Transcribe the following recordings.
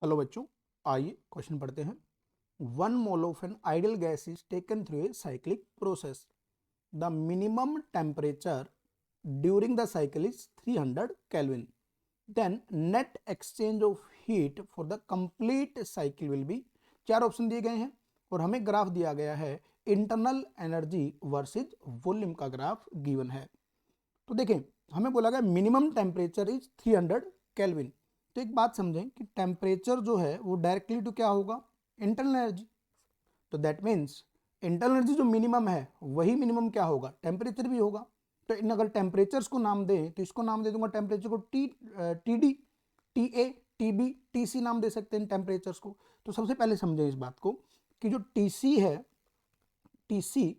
Hello बच्चों, आइए question पढ़ते हैं। 1 mole of an ideal gas is taken through a cyclic process. The minimum temperature during the cycle is 300 Kelvin. Then net exchange of heat for the complete cycle will be। चार option दिए गए हैं और हमें graph दिया गया है। Internal energy versus volume का ग्राफ गिवन है। तो देखें, हमें बोला गया मिनिमम टेम्परेचर इज 300 केल्विन। तो एक बात समझें कि टेम्परेचर जो है वो डायरेक्टली टू क्या होगा, इंटरनल एनर्जी। तो दैट मीन्स इंटरनल एनर्जी जो मिनिमम है वही मिनिमम क्या होगा, टेम्परेचर भी होगा। तो इन अगर टेम्परेचर्स को नाम दें तो इसको नाम दे दूंगा टेम्परेचर को T D, T A, T B, T C नाम दे सकते हैं टेम्परेचर्स को। तो सबसे पहले समझें इस बात को कि जो टी सी है, टी सी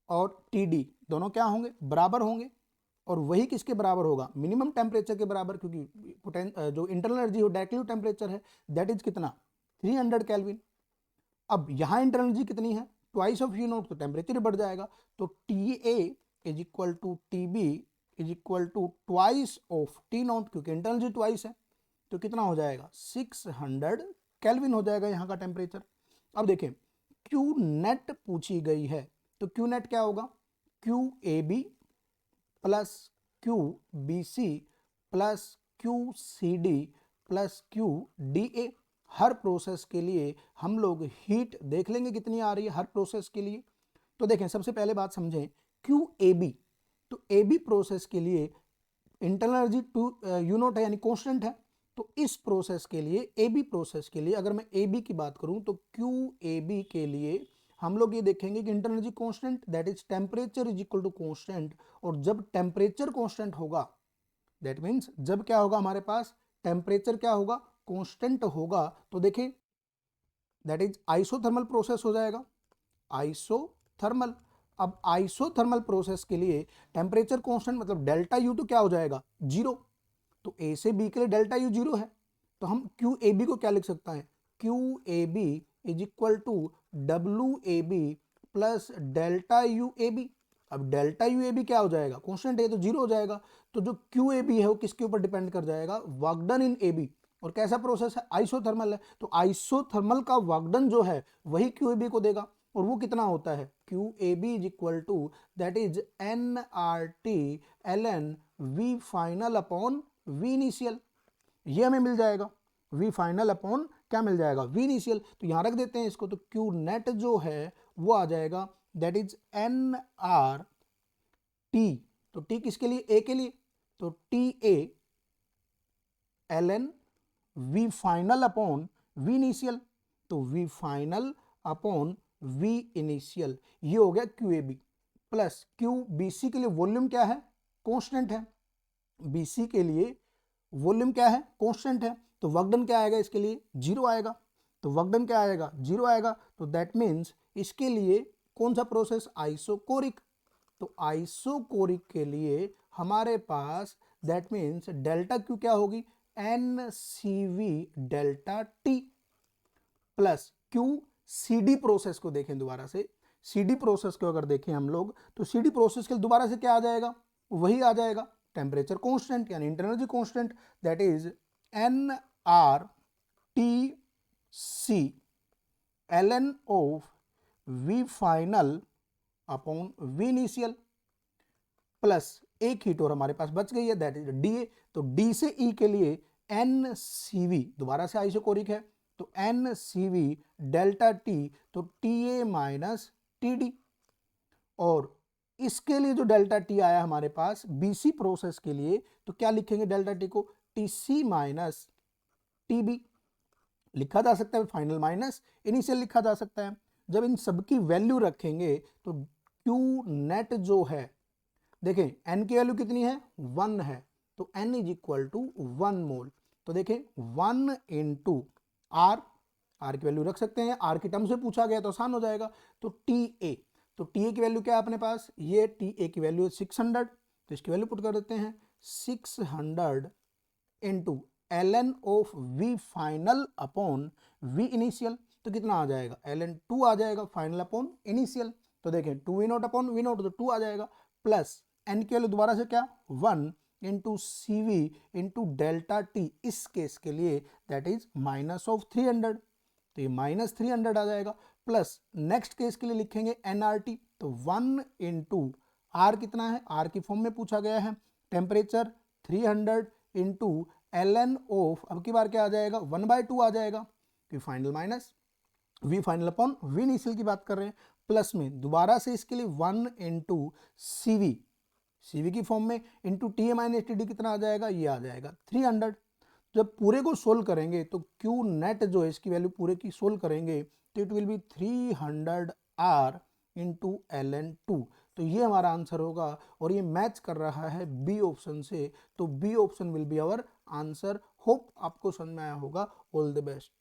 और टी डी दोनों क्या होंगे, बराबर होंगे। और वही किसके बराबर होगा, मिनिमम टेम्परेचर के बराबर, क्योंकि जो इंटरनल एनर्जी हो डायरेक्टली टेम्परेचर है, दैट इज कितना, 300 केल्विन। अब यहाँ इंटरनल एनर्जी कितनी है, ट्वाइस ऑफ यू नोट, तो टेम्परेचर बढ़ जाएगा। तो T A is equal to T B is equal to twice of T naught, क्योंकि इंटरनल एनर्जी ट्वाइस है। तो कितना हो जाएगा, 600 केल्विन हो जाएगा यहाँ का टेम्परेचर। अब देखें, क्यू नेट पूछी गई है, तो क्यू नेट क्या होगा, Q A B plus Q B C plus Q C D plus Q D A. हर प्रोसेस के लिए हम लोग हीट देख लेंगे कितनी आ रही है हर प्रोसेस के लिए। तो देखें, सबसे पहले बात समझें, क्यू ए बी, तो ए बी प्रोसेस के लिए internal energy two U naught है, यानी कॉन्स्टेंट है। तो इस प्रोसेस के लिए, ए बी प्रोसेस के लिए अगर मैं ए बी की बात करूं तो क्यू ए बी के लिए हम लोग ये देखेंगे कि internal energy constant, that is temperature is equal to constant. और जब टेम्परेचर कांस्टेंट होगा, दैट मीन्स जब क्या होगा हमारे पास, टेम्परेचर क्या होगा, कांस्टेंट होगा, तो देखिए दैट इज आइसोथर्मल प्रोसेस हो जाएगा, आइसोथर्मल। अब आइसोथर्मल प्रोसेस के लिए टेम्परेचर कांस्टेंट मतलब डेल्टा यू तो क्या हो जाएगा, जीरो। तो ए से बी के लिए डेल्टा यू जीरो है, तो हम क्यू ए बी को क्या लिख सकता है, Q A B is equal to W A B plus delta U A B. अब डेल्टा यू ए बी क्या हो जाएगा, कॉन्स्टेंट है तो जीरो हो जाएगा। तो जो क्यू ए बी है वो किसके ऊपर डिपेंड कर जाएगा, work done in A B. और कैसा प्रोसेस है, आइसोथर्मल है, तो आइसोथर्मल का वर्क डन जो है वही क्यू ए बी को देगा। और वो कितना होता है, Q A B is equal to that is N R T L N V final upon V initial. ये हमें मिल जाएगा, वी फाइनल अपॉन क्या मिल जाएगा, वी इनिशियल। तो यहां रख देते हैं इसको, तो क्यू नेट जो है वो आ जाएगा that is N R T. तो टी किसके लिए, ए के लिए, तो T A L N V final upon V initial. तो V final upon V initial, ये हो गया Q A B. Plus Q B C के लिए वॉल्यूम क्या है, कांस्टेंट है, बीसी के लिए वॉल्यूम क्या है, कांस्टेंट है। तो वर्क डन क्या आएगा, इसके लिए जीरो आएगा। तो वर्क डन क्या आएगा, जीरो आएगा। तो दैट मीन्स इसके लिए कौन सा प्रोसेस, आइसोकोरिक। तो आइसोकोरिक के लिए हमारे पास दैट मीन्स डेल्टा क्यू क्या होगी, N C V delta T plus Q C D process को देखें दोबारा से, सी डी प्रोसेस को अगर देखें हम लोग तो सी डी प्रोसेस के लिए दोबारा से क्या आ जाएगा, वही आ जाएगा, टेम्परेचर कांस्टेंट यानी internal energy constant, that is N R T C L N of V final upon V initial plus एक हीट और हमारे पास बच गई है दैट इज डी ए। तो डी से ई के लिए एन सी वी, दोबारा से आइसोकोरिक है, तो n C V delta T, तो T A minus T D. और इसके लिए जो डेल्टा टी आया हमारे पास बीसी प्रोसेस के लिए, तो क्या लिखेंगे डेल्टा टी को, T C minus T B लिखा जा सकता है, फाइनल माइनस इनिशियल लिखा जा सकता है। जब इन सबकी वैल्यू रखेंगे तो क्यू नेट जो है, देखें n की वैल्यू कितनी है, 1 है, तो n इज इक्वल टू 1 मोल। तो देखें 1 इंटू आर, आर की वैल्यू रख सकते हैं, आर की टर्म से पूछा गया तो आसान हो जाएगा। तो टी ए, तो टी ए की वैल्यू क्या है अपने पास, ये टी ए की वैल्यू 600, तो इसकी वैल्यू पुट कर देते हैं 600 into L N of V final upon V initial. तो कितना आ जाएगा, एल एन 2 आ जाएगा, फाइनल अपॉन इनिशियल। तो देखें 2 V naught upon V naught, तो 2 आ जाएगा, प्लस एन की वैल्यू दोबारा से क्या, 1 into C V into delta T, इस केस के लिए दैट इज माइनस ऑफ 300, तो ये माइनस 300 आ जाएगा। प्लस नेक्स्ट केस के लिए लिखेंगे एनआरटी, तो 1 इंटू आर कितना है, आर की फॉर्म में पूछा गया है, temperature 300 into L N of, अब की बार क्या आ जाएगा 1/2 आ जाएगा, कि final minus V final upon V initial की बात कर रहे हैं। प्लस में दोबारा से इसके लिए 1 इंटू सीवी, सीवी की फॉर्म में, into T M minus T D कितना आ जाएगा, ये आ जाएगा 300। जब पूरे को सोल्व करेंगे तो क्यू नेट जो है इसकी वैल्यू पूरे की सोल्व करेंगे तो it will be 300 R into L N two, तो ये हमारा आंसर होगा और ये मैच कर रहा है बी ऑप्शन से, तो B option will be our answer. Hope आपको समझ में आया होगा। All the best.